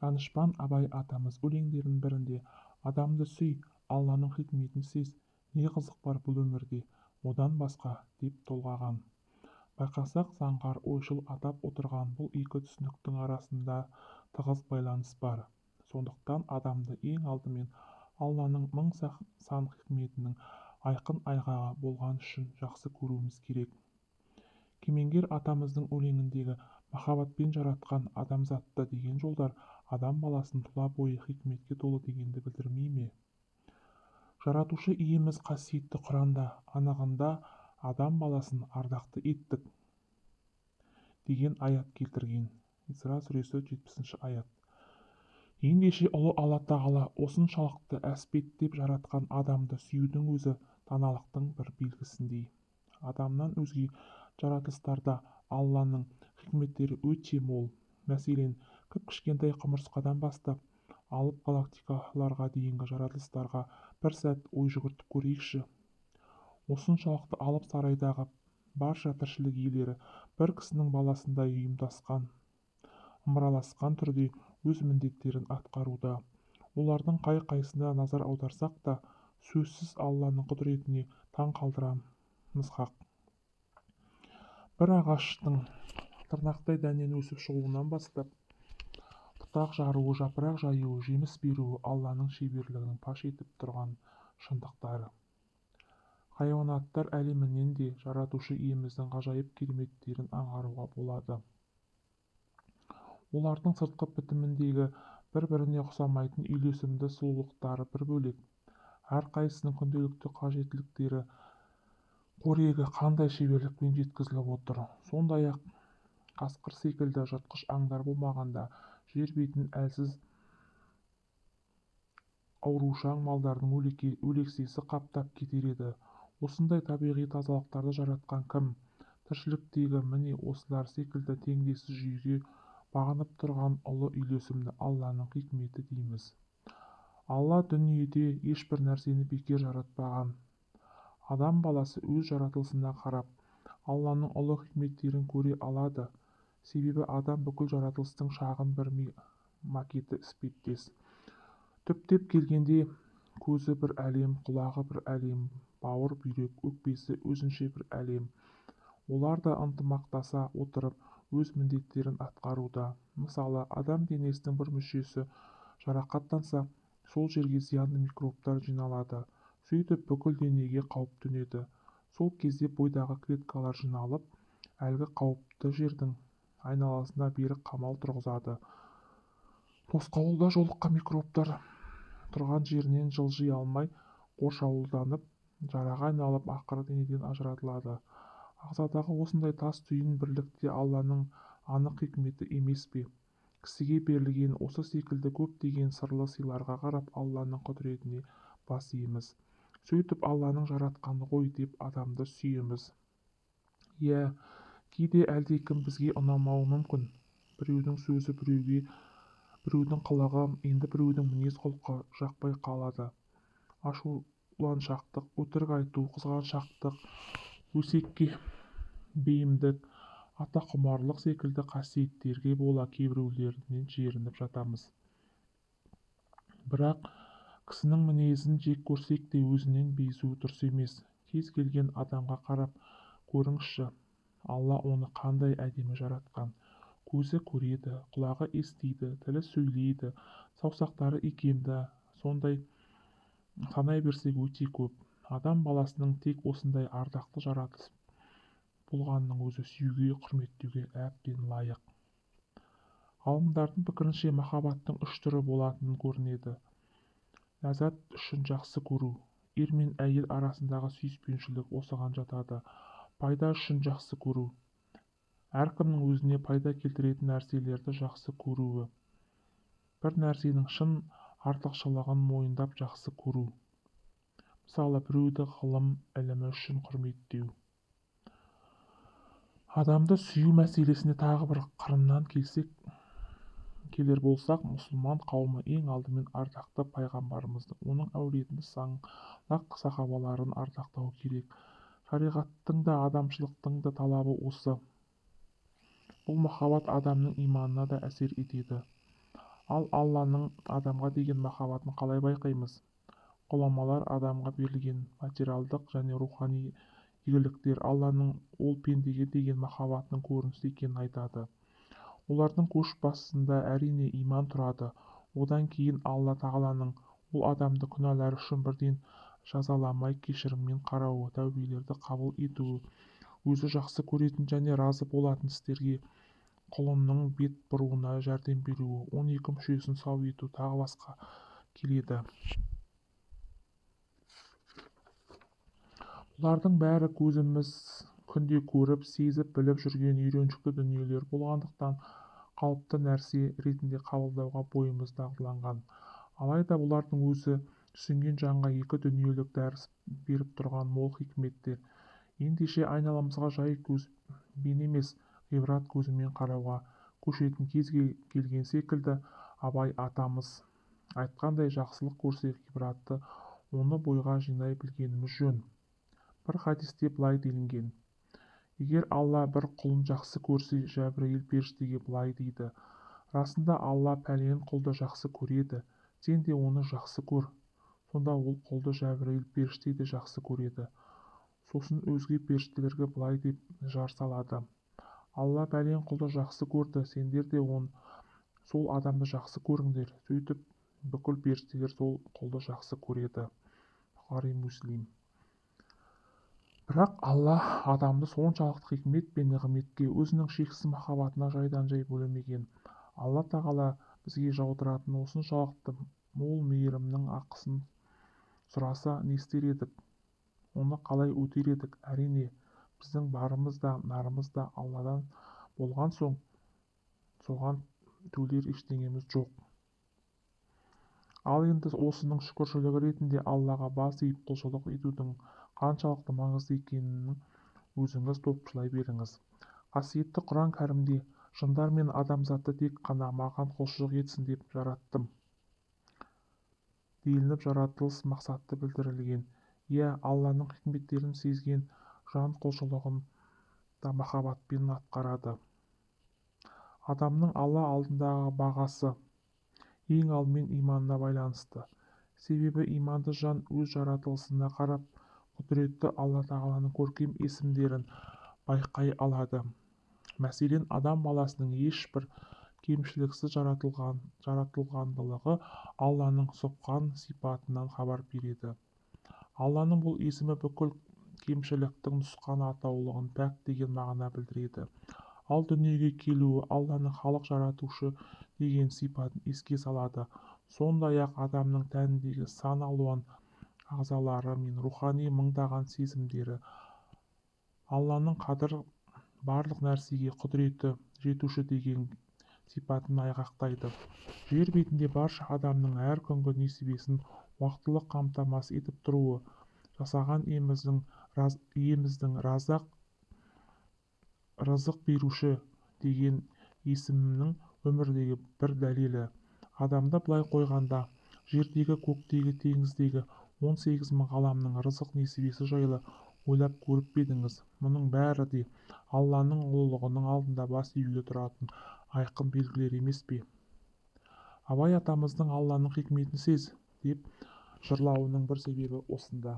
Данышпан Абай атамыз өлеңдерінің бірінде «Адамды сүй, Алланың хикметін сез, не қызық бар бұл өмірде, одан басқа» деп толғаған. Байқасақ, заңғар ойшыл атап отырған бұл екі түсініктің арасында тығыз байланыс бар. Сондықтан адамды ең алдымен Алланың мың сан хикметінің айқын айғағы болған үшін жақсы көруіміз керек. Кемеңгер атамыздың өлеңіндегі махаббатпен жаратқан адамзатты деген жолдар адам баласын тұла бойы хикметке толы дегенді білдірмей ме? Жаратушы иеміз қасиетті Құранда анығында адам баласын ардақты еттік деген аят келтірген. Исра сүресі 70 аят. Ендеше ұлы Алла Тағала осыншалықты әспеттеп жаратқан адамды сүюдің өзі даналықтың бір белгісіндей. Адамнан өзге жаратылыстарда Алланың хикметтері өте мол. Мәселен, кіп-кішкентай құмырсқадан бастап алып галактикаларға дейінгі жаратылыстарға бір сәт ой жүгіртіп көрейікші. Осыншалықты алып сарайдағы барша тіршілік иелері бір кісінің баласындай ұйымдасқан, ымыраласқан түрде өз міндеттерін атқаруда. Олардың қай-қайсына назар аударсақ та, сөзсіз Алланың құдіретіне таң қалдырамыз хақ. Бір ағаштың тырнақтай дәннен өсіп шығуынан бастап бұтақ жаруы, жапырақ жаюы, жеміс беруі Алланың шеберлігінің паш етіп тұрған шындықтары. Хайуанаттар әлемінен де жаратушы иеміздің ғажайып кереметтерін аңғаруға болады. Олардың сыртқы бітіміндегі бір-біріне ұқсамайтын үйлесімді сұлулықтары бір бөлек. Әрқайсысының күнделікті қажеттіліктері қорегі қандай шеберлікпен жеткізіліп отыр. Сондай-ақ қасқыр секілді жыртқыш аңдар болмағанда жер бетін әлсіз аурушаң малдардың өлексесі қаптап кетер еді. Осындай табиғи тазалықтарды жаратқан кім? Тіршіліктегі міне осылар секілді теңдессіз жүйеге бағынып тұрған ұлы үйлесімді Алланың хикметі дейміз. Алла дүниеде ешбір нәрсені бекер жаратпаған. Адам баласы өз жаратылысына қарап Алланың ұлы хикметтерін көре алады. Себебі адам бүкіл жаратылыстың шағын бір макеті іспеттес. Түптеп келгенде көзі бір әлем, құлағы бір әлем, бауыр, бүйрек, өкпесі өзінше бір әлем. Олар да ынтымақтаса отырып өз міндеттерін атқаруда. Мысалы, адам денесінің бір мүшесі жарақаттанса, сол жерге зиянды микробтар жиналады. Сөйтіп бүкіл денеге қауіп төнеді. Сол кезде бойдағы клеткалар жиналып, әлгі қауіпті жердің айналасына берік қамал тұрғызады. Тосқауылда жолыққан микробтар тұрған жерінен жылжи алмай қоршауылданып, жараға айналып, ақыры денеден ажыратылады. Ағзадағы осындай тас түйін бірлікте Алланың анық хикметі емес пе? Кісіге берілген осы секілді көптеген сырлы сыйларға қарап Алланың құдіретіне бас иеміз. Сөйтіп Алланың жаратқаны ғой деп адамды сүйеміз. Иә, кейде әлдекім бізге ұнамауы мүмкін. Біреудің сөзі біреуге, біреудің қылығы, енді біреудің мінез-құлқы жақпай қалады. Ашуланшақтық, өтірік айту, қызғаншақтық, өсекке бейімдік, атақұмарлық секілді қасиеттерге бола кейбіреулерінен жерініп жатамыз. Бірақ кісінің мінезін жек көрсек те өзінен безу дұрыс емес. Кез келген адамға қарап көріңізші, Алла оны қандай әдемі жаратқан. Көзі көреді, құлағы естиді, тілі сөйлейді, саусақтары икемді. Сондай санай берсек өте көп. Адам баласының тек осындай ардақты жаратылыс болғанның өзі сүюге, құрметтеуге әбден лайық. Ғалымдардың пікірінше махаббаттың 3 түрі болатынын көрінеді. Ләззат үшін жақсы көру. Ер мен әйел арасындағы сүйіспеншілік осыған жатады. Пайда үшін жақсы көру. Әркімнің өзіне пайда келтіретін нәрселерді жақсы көруі. Бір нәрсенің шын артықшылығын мойындап жақсы көру. Мысалы, біреуді ғылым, ілімі үшін құрметтеу. Адамды сүю мәселесіне тағы бір қырынан келер болсақ, мұсылман қауымы ең алдымен ардақты пайғамбарымызды, оның әулетін, саңлақ сахабаларын ардақтау керек. Шариғаттың да адамшылықтың да талабы осы. Бұл махаббат адамның иманына да әсер етеді. Ал Алланың адамға деген махаббатын қалай байқаймыз? Ғұламалар адамға берілген материалдық және рухани игіліктер Алланың ол пендеге деген махаббатының көрінісі екенін айтады. Олардың көшбасында әрине иман тұрады. Одан кейін Алла тағаланың ол адамды күнәлары үшін бірден жазаламай кешіріммен қарауы, тәубелерді қабыл етуі, өзі жақсы көретін және разы болатын істерге құлынның бет бұруына жәрдем беруі, 12 мүшесін сау ету тағы басқа келеді. Бұлардың бәрі көзіміз күнде көріп, сезіп, біліп жүрген үйреншікті дүниелер болғандықтан қалыпты нәрсе ретінде қабылдауға бойымыз дағдыланған. Алайда бұлардың өзі түсінген жанға екі дүниелік дәріс беріп тұрған мол хикметтер. Ендеше айналамызға жай көзбен емес, ғибрат көзімен қарауға көшетін кез келген секілді, Абай атамыз айтқандай, жақсылық көрсек ғибратты, оны бойға жинай білгеніміз жөн. Бір хадисте былай делінген: егер Алла бір құлын жақсы көрсе, Жәбірейіл періштеге былай дейді: расында Алла пәлен құлды жақсы көреді, сен де оны жақсы көр. Сонда ол құлды Жәбірейіл періште де жақсы көреді. Сосын өзге періштелерге былай деп жар салады: Алла пәлен құлды жақсы көрді, сендер де сол адамды жақсы көріңдер. Сөйтіп бүкіл періштелер сол құлды жақсы көреді. Бұхари, Муслим. Бірақ Алла адамды соншалықты хикмет пен нығметке, өзінің шексіз махаббатына жайдан-жай бөлемеген. Алла тағала бізге жаудыратын осыншалықты мол мейірімнің ақысын сұраса не істер едік? Оны қалай өтер едік? Әрине, біздің барымыз да нарымыз да Алладан болған соң, соған төлер ештеңеміз жоқ. Ал енді осының шүкіршілігі ретінде Аллаға бас иіп құлшылық етудің қаншалықты маңызды екенін өзіңіз топшылай беріңіз. Қасиетті Құран кәрімде жындар мен адамзатты тек қана маған құлшылық етсін деп жараттым делініп, жаратылыс мақсаты білдірілген. Иә, Алланың хикметтерін сезген жан құлшылығын да махаббатпен атқарады. Адамның Алла алдындағы бағасы ең алдымен иманына байланысты. Себебі иманды жан өз жаратылысына қарап, құдіретті Алла тағаланың көркем есімдерін байқай алады. Мәселен, адам баласының ешбір кемшіліксіз жаратылғандылығы Алланың сұбхан сипатынан хабар береді. Алланың бұл есімі бүкіл кемшіліктің нұсқан атаулығын пәк деген мағына білдіреді. Ал дүниеге келуі Алланың халық жаратушы деген сипатын еске салады. Сондай-ақ адамның тәніндегі сан алуан ағзалары мен рухани мыңдаған сезімдері Алланың қадір барлық нәрсеге құдіреті жетуші деген сипатын айғақтайды. Жер бетінде барша адамның әр күнгі несібесін уақытылы қамтамасыз етіп тұруы жасаған иеміздің рызық беруші деген есімінің өмірдегі бір дәлелі. Адамды былай қойғанда, жердегі, көктегі, теңіздегі 18 мың ғаламның рызық несібесі жайлы ойлап көріп пе едіңіз? Мұның бәрі де Алланың ұлылығының алдында бас июге тұратын айқын белгілер емес пе? Абай атамыздың Алланың хикметін сез деп жырлауының бір себебі осында.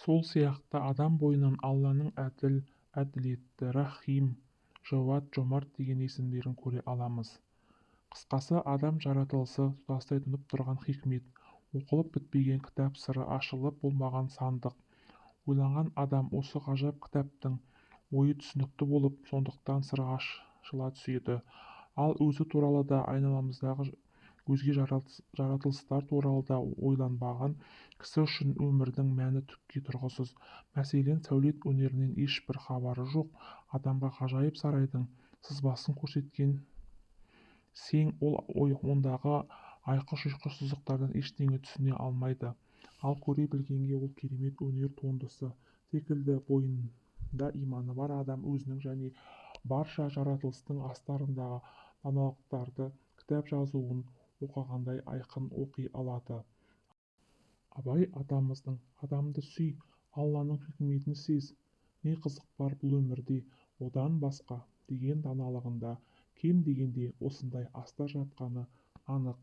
Сол сияқты адам бойынан Алланың әділ, әділетті, рахим, жауад, жомарт деген есімдерін көре аламыз. Қысқасы, адам жаратылысы тұтастай тұнып тұрған хикмет, оқылып бітпеген кітап сыры, ашылып болмаған сандық. Ойланған адам осы ғажап кітаптың ойы түсінікті болып, сондықтан сыры ашыла түседі. Ал өзі туралы да, айналамыздағы өзге жаратылыстар туралы да ойланбаған кісі үшін өмірдің мәні түкке тұрғысыз. Мәселен, сәулет өнерінен ешбір хабары жоқ адамға ғажайып сарайдың сызбасын көрсеткен сең ол ондағы айқы-шұйқы сызықтардан ештеңе түсіне алмайды. Ал көре білгенге ол керемет өнер туындысы секілді бойында иманы бар адам өзінің және барша жаратылыстың астарындағы даналықтарды кітап жазуын оқығандай айқын оқи алады. Абай атамыздың «Адамды сүй, Алланың хикметін сез, не қызық бар бұл өмірде, одан басқа» деген даналығында кем дегенде осындай астар жатқаны анық.